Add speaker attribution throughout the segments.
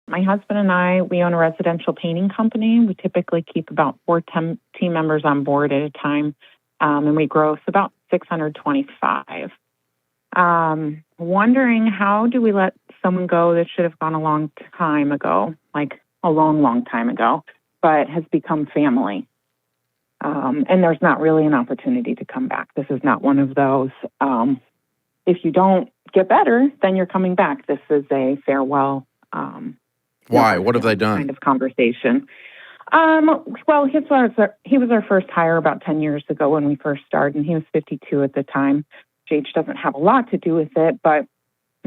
Speaker 1: My husband and I, we own a residential painting company. We typically keep about 4 team members on board at a time, and we gross about 625. Wondering, how do we let someone go that should have gone a long time ago, like a long, long time ago, but has become family? And there's not really an opportunity to come back. This is not one of those, if you don't get better, then you're coming back. This is a farewell.
Speaker 2: Why? What have they done?
Speaker 1: Kind of conversation. Well, he was our first hire about 10 years ago when we first started, and he was 52 at the time. Age doesn't have a lot to do with it, but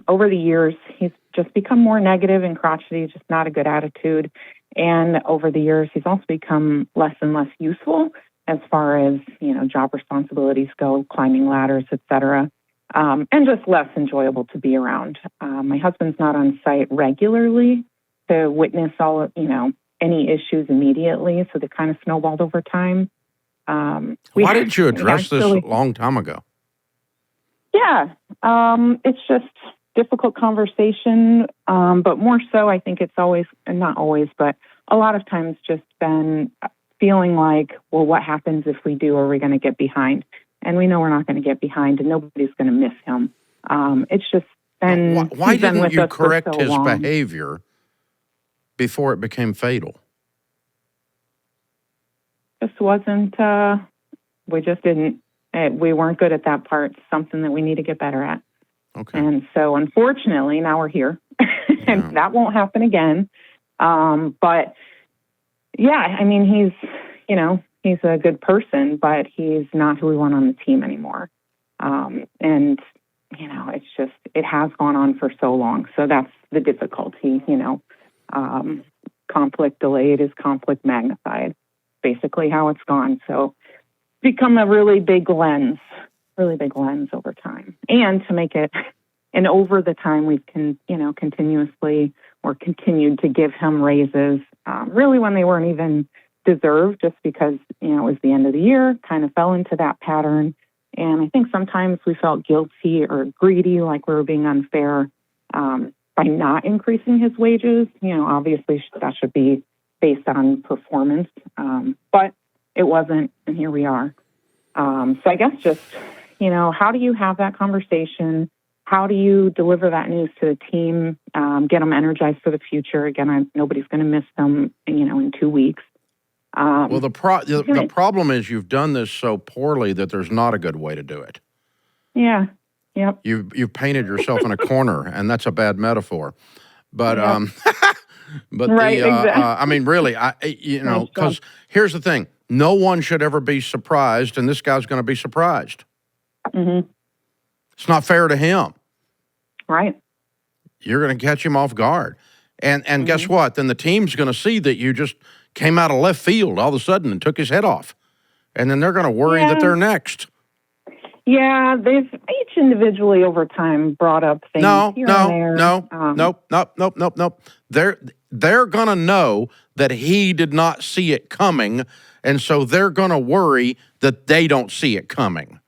Speaker 1: over the years, he's just become more negative and crotchety, just not a good attitude. And over the years, he's also become less and less useful as far as, job responsibilities go, climbing ladders, et cetera, and just less enjoyable to be around. My husband's not on site regularly to witness any issues immediately, so they kind of snowballed over time.
Speaker 2: Why didn't you address this a long time ago?
Speaker 1: Yeah, it's just difficult conversation, but more so I think it's always, not always, but a lot of times just been feeling like, well, what happens if we do? Are we going to get behind? And we know we're not going to get behind, and nobody's going to miss him. It's just been...
Speaker 2: Why didn't you correct his behavior before it became fatal?
Speaker 1: Just wasn't... we just didn't... we weren't good at that part. Something that we need to get better at.
Speaker 2: Okay.
Speaker 1: And so, unfortunately, now we're here, and that won't happen again. But yeah, I mean, he's a good person, but he's not who we want on the team anymore. And it's just, it has gone on for so long. So that's the difficulty. Conflict delayed is conflict magnified. Basically, how it's gone. So, become a really big lens over time. And to make it, and over the time we've continuously or continued to give him raises, really when they weren't even deserved, just because, it was the end of the year, kind of fell into that pattern. And I think sometimes we felt guilty or greedy, like we were being unfair by not increasing his wages. Obviously that should be based on performance, but it wasn't, and here we are. So I guess just, how do you have that conversation? How do you deliver that news to the team, get them energized for the future? Again, nobody's going to miss them, in 2 weeks.
Speaker 2: Well, the problem is you've done this so poorly that there's not a good way to do it.
Speaker 1: Yeah. Yep.
Speaker 2: You've painted yourself in a corner, and that's a bad metaphor. But but
Speaker 1: right, exactly.
Speaker 2: I mean, really, because here's the thing: no one should ever be surprised, and this guy's going to be surprised.
Speaker 1: Mm-hmm.
Speaker 2: It's not fair to him.
Speaker 1: Right.
Speaker 2: You're going to catch him off guard, and guess what? Then the team's going to see that you just came out of left field all of a sudden and took his head off, and then they're going to worry that they're next. Yeah,
Speaker 1: they've each individually over time brought up things here and there.
Speaker 2: Nope. They're going to know that he did not see it coming, and so they're going to worry that they don't see it coming.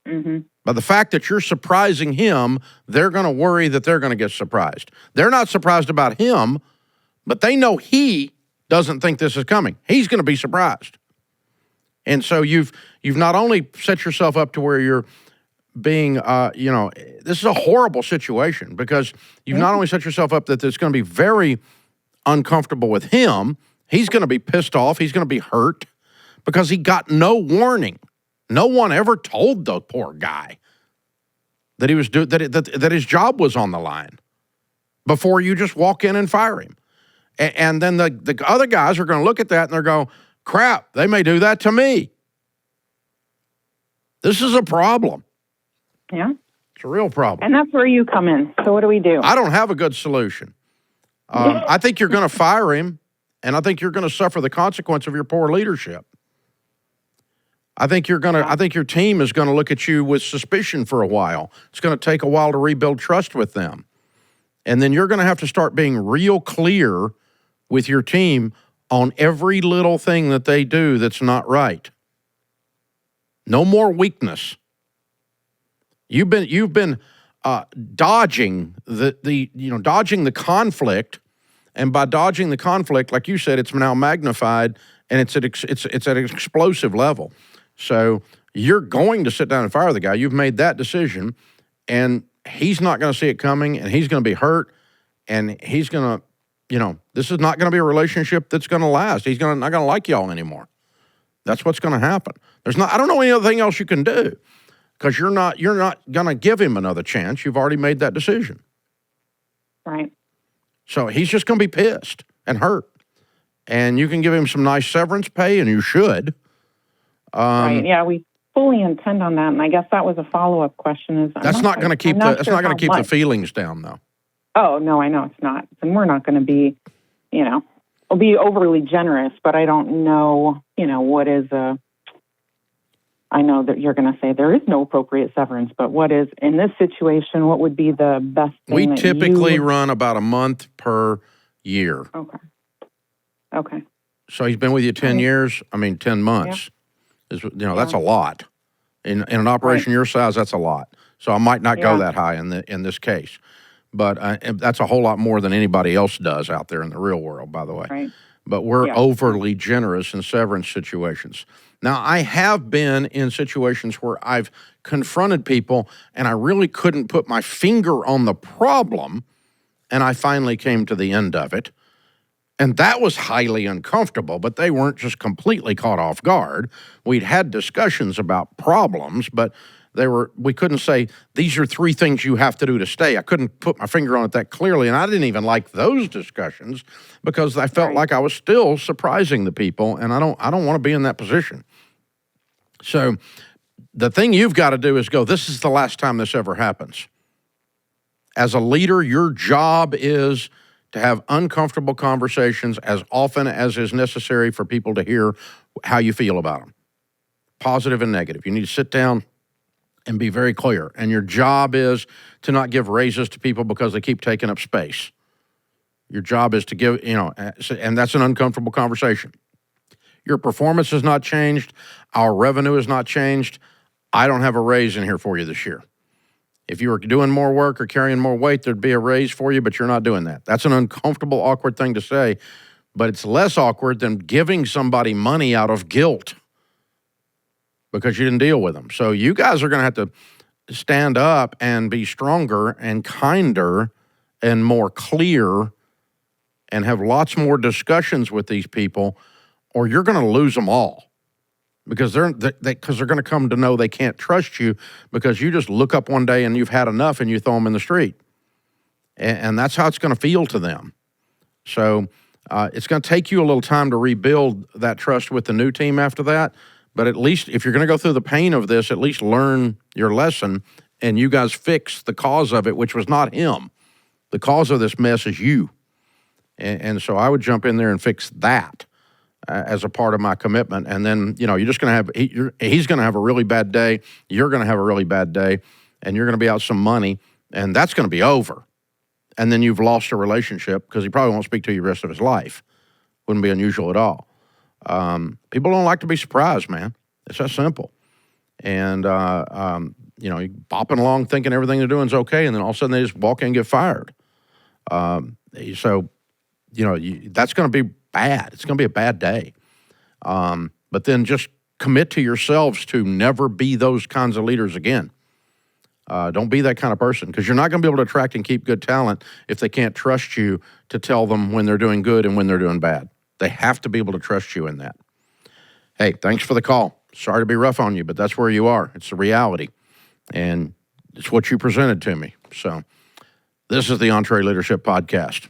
Speaker 1: Mm-hmm.
Speaker 2: By the fact that you're surprising him, they're going to worry that they're going to get surprised. They're not surprised about him, but they know he doesn't think this is coming. He's going to be surprised. And so you've not only set yourself up to where you're being, this is a horrible situation because you've not only set yourself up that it's going to be very uncomfortable with him, he's going to be pissed off, he's going to be hurt because he got no warning. No one ever told the poor guy that he was that his job was on the line before you just walk in and fire him. And then the other guys are going to look at that and they're going, crap, they may do that to me. This is a problem.
Speaker 1: Yeah.
Speaker 2: It's a real problem.
Speaker 1: And that's where you come in. So what do we do?
Speaker 2: I don't have a good solution. I think you're going to fire him, and I think you're going to suffer the consequence of your poor leadership. I think your team is going to look at you with suspicion for a while. It's going to take a while to rebuild trust with them. And then you're going to have to start being real clear with your team on every little thing that they do that's not right. No more weakness. You've been dodging dodging the conflict. And by dodging the conflict, like you said, it's now magnified, and it's at an explosive level. So you're going to sit down and fire the guy. You've made that decision, and he's not going to see it coming, and he's going to be hurt, and he's going to, this is not going to be a relationship that's going to last. He's not going to like y'all anymore. That's what's going to happen. I don't know anything else you can do, because you're not going to give him another chance. You've already made that decision.
Speaker 1: Right.
Speaker 2: So he's just going to be pissed and hurt. And you can give him some nice severance pay, and you should.
Speaker 1: Right. Yeah, we fully intend on that. And I guess that was a follow-up question.
Speaker 2: That's not going to keep the feelings down, though.
Speaker 1: Oh, no, I know it's not. And we're not going to be, we'll be overly generous, but I don't know, what is I know that you're going to say there is no appropriate severance, but what is, in this situation, what would be the best thing?
Speaker 2: We typically run about a month per year.
Speaker 1: Okay.
Speaker 2: So he's been with you 10 years. 10 months. Yeah. That's a lot. In an operation your size, that's a lot. So I might not go that high in this case. But that's a whole lot more than anybody else does out there in the real world, by the way.
Speaker 1: Right.
Speaker 2: But we're overly generous in severance situations. Now, I have been in situations where I've confronted people and I really couldn't put my finger on the problem, and I finally came to the end of it. And that was highly uncomfortable, but they weren't just completely caught off guard. We'd had discussions about problems, but we couldn't say, these are 3 things you have to do to stay. I couldn't put my finger on it that clearly, and I didn't even like those discussions because I felt like I was still surprising the people, and I don't want to be in that position. So the thing you've got to do is go, this is the last time this ever happens. As a leader, your job is to have uncomfortable conversations as often as is necessary for people to hear how you feel about them, positive and negative. You need to sit down and be very clear. And your job is to not give raises to people because they keep taking up space. Your job is to give, and that's an uncomfortable conversation. Your performance has not changed. Our revenue has not changed. I don't have a raise in here for you this year. If you were doing more work or carrying more weight, there'd be a raise for you, but you're not doing that. That's an uncomfortable, awkward thing to say, but it's less awkward than giving somebody money out of guilt because you didn't deal with them. So you guys are going to have to stand up and be stronger and kinder and more clear and have lots more discussions with these people, or you're going to lose them all because they're going to come to know they can't trust you because you just look up one day and you've had enough and you throw them in the street. And that's how it's going to feel to them. So it's going to take you a little time to rebuild that trust with the new team after that. But at least if you're going to go through the pain of this, at least learn your lesson and you guys fix the cause of it, which was not him. The cause of this mess is you. And so I would jump in there and fix that as a part of my commitment. And then, you're just going to have, he's going to have a really bad day. You're going to have a really bad day. And you're going to be out some money. And that's going to be over. And then you've lost a relationship because he probably won't speak to you the rest of his life. Wouldn't be unusual at all. People don't like to be surprised, man. It's that simple. And, you're bopping along thinking everything they're doing is okay, and then all of a sudden they just walk in and get fired. So, that's going to be bad. It's going to be a bad day. But then just commit to yourselves to never be those kinds of leaders again. Don't be that kind of person because you're not going to be able to attract and keep good talent if they can't trust you to tell them when they're doing good and when they're doing bad. They have to be able to trust you in that. Hey, thanks for the call. Sorry to be rough on you, but that's where you are. It's the reality. And it's what you presented to me. So this is the EntreLeadership Podcast.